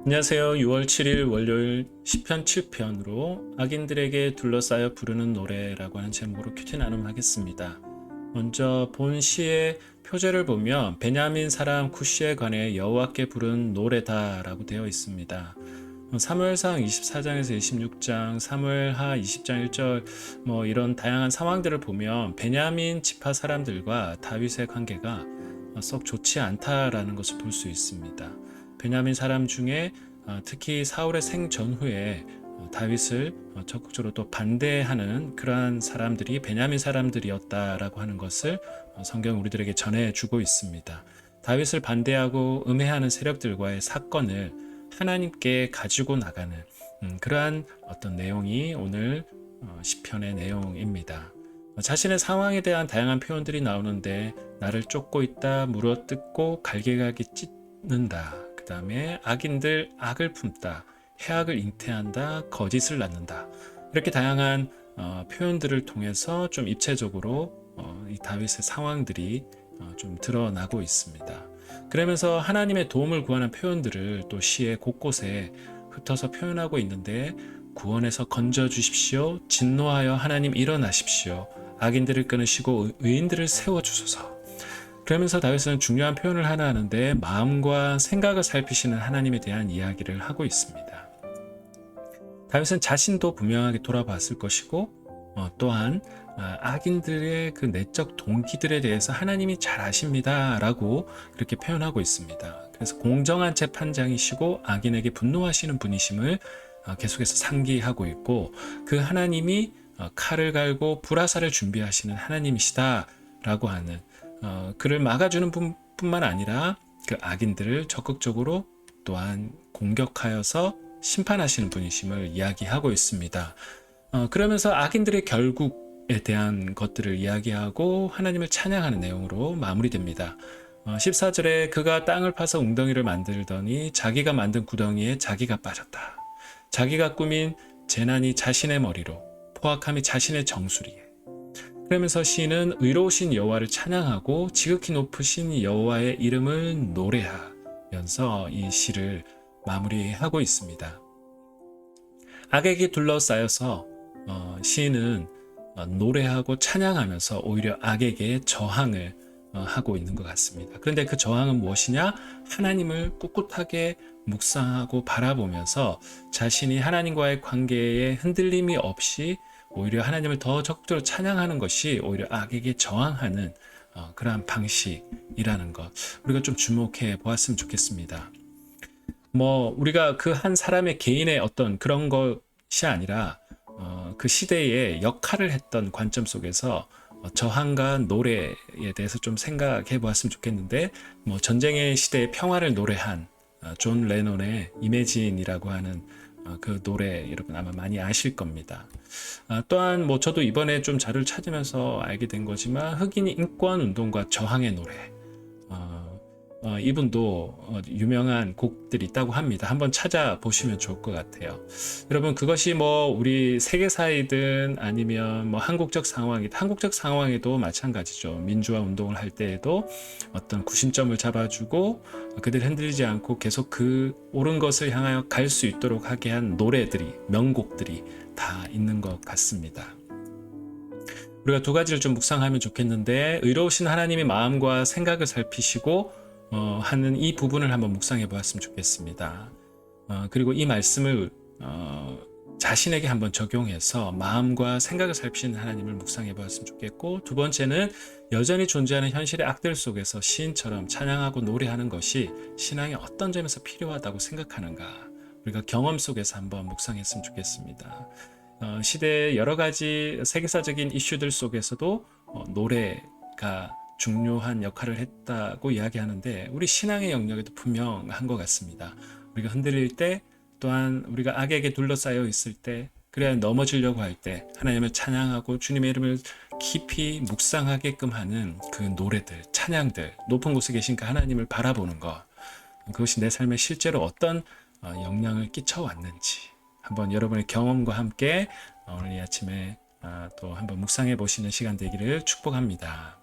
안녕하세요. 6월 7일 월요일 시편 7편으로 악인들에게 둘러싸여 부르는 노래라고 하는 제목으로 큐티 나눔하겠습니다. 먼저 본 시의 표제를 보면 베냐민 사람 쿠시에 관해 여호와께 부른 노래다라고 되어 있습니다. 사무엘상 24장에서 26장, 사무엘하 20장 1절 이런 다양한 상황들을 보면 베냐민 지파 사람들과 다윗의 관계가 썩 좋지 않다라는 것을 볼 수 있습니다. 베냐민 사람 중에 특히 사울의 생 전후에 다윗을 적극적으로 또 반대하는 그러한 사람들이 베냐민 사람들이었다라고 하는 것을 성경 우리들에게 전해주고 있습니다. 다윗을 반대하고 음해하는 세력들과의 사건을 하나님께 가지고 나가는 그러한 어떤 내용이 오늘 시편의 내용입니다. 자신의 상황에 대한 다양한 표현들이 나오는데 나를 쫓고 있다, 물어뜯고 갈기갈기 찢는다. 그 다음에 악인들 악을 품다, 해악을 잉태한다, 거짓을 낳는다. 이렇게 다양한 표현들을 통해서 좀 입체적으로 이 다윗의 상황들이 좀 드러나고 있습니다. 그러면서 하나님의 도움을 구하는 표현들을 또 시의 곳곳에 흩어서 표현하고 있는데 구원에서 건져 주십시오. 진노하여 하나님 일어나십시오. 악인들을 끊으시고 의인들을 세워주소서. 그러면서 다윗은 중요한 표현을 하나 하는데 마음과 생각을 살피시는 하나님에 대한 이야기를 하고 있습니다. 다윗은 자신도 분명하게 돌아봤을 것이고 또한 악인들의 그 내적 동기들에 대해서 하나님이 잘 아십니다 라고 그렇게 표현하고 있습니다. 그래서 공정한 재판장이시고 악인에게 분노하시는 분이심을 계속해서 상기하고 있고 그 하나님이 칼을 갈고 불화살을 준비하시는 하나님이시다 라고 하는 그를 막아주는 뿐만 아니라 그 악인들을 적극적으로 또한 공격하여서 심판하시는 분이심을 이야기하고 있습니다. 그러면서 악인들의 결국에 대한 것들을 이야기하고 하나님을 찬양하는 내용으로 마무리됩니다. 14절에 그가 땅을 파서 웅덩이를 만들더니 자기가 만든 구덩이에 자기가 빠졌다. 자기가 꾸민 재난이 자신의 머리로, 포악함이 자신의 정수리에. 그러면서 시인은 의로우신 여호와를 찬양하고 지극히 높으신 여호와의 이름을 노래하면서 이 시를 마무리하고 있습니다. 악에게 둘러싸여서 시인은 노래하고 찬양하면서 오히려 악에게 저항을 하고 있는 것 같습니다. 그런데 그 저항은 무엇이냐? 하나님을 꿋꿋하게 묵상하고 바라보면서 자신이 하나님과의 관계에 흔들림이 없이 오히려 하나님을 더 적극적으로 찬양하는 것이 오히려 악에게 저항하는 그러한 방식이라는 것, 우리가 좀 주목해 보았으면 좋겠습니다. 우리가 그 한 사람의 개인의 어떤 그런 것이 아니라 그 시대에 역할을 했던 관점 속에서 저항과 노래에 대해서 좀 생각해 보았으면 좋겠는데 전쟁의 시대의 평화를 노래한 존 레논의 이매진이라고 하는 그 노래 여러분 아마 많이 아실 겁니다. 또한 저도 이번에 좀 자료를 찾으면서 알게 된 거지만 흑인 인권 운동과 저항의 노래 이분도 유명한 곡들이 있다고 합니다. 한번 찾아보시면 좋을 것 같아요. 여러분 그것이 우리 세계사이든 아니면 한국적 상황에도 마찬가지죠. 민주화 운동을 할 때에도 어떤 구심점을 잡아주고 그들 흔들리지 않고 계속 그 옳은 것을 향하여 갈 수 있도록 하게 한 노래들이, 명곡들이 다 있는 것 같습니다. 우리가 두 가지를 좀 묵상하면 좋겠는데 의로우신 하나님의 마음과 생각을 살피시고 하는 이 부분을 한번 묵상해 보았으면 좋겠습니다. 그리고 이 말씀을 자신에게 한번 적용해서 마음과 생각을 살피시는 하나님을 묵상해 보았으면 좋겠고, 두 번째는 여전히 존재하는 현실의 악들 속에서 시인처럼 찬양하고 노래하는 것이 신앙의 어떤 점에서 필요하다고 생각하는가, 우리가 경험 속에서 한번 묵상했으면 좋겠습니다. 시대의 여러 가지 세계사적인 이슈들 속에서도 노래가 중요한 역할을 했다고 이야기하는데 우리 신앙의 영역에도 분명한 것 같습니다. 우리가 흔들릴 때, 또한 우리가 악에게 둘러싸여 있을 때, 그래야 넘어지려고 할 때 하나님을 찬양하고 주님의 이름을 깊이 묵상하게끔 하는 그 노래들, 찬양들, 높은 곳에 계신 그 하나님을 바라보는 것, 그것이 내 삶에 실제로 어떤 영향을 끼쳐왔는지 한번 여러분의 경험과 함께 오늘 이 아침에 또 한번 묵상해 보시는 시간 되기를 축복합니다.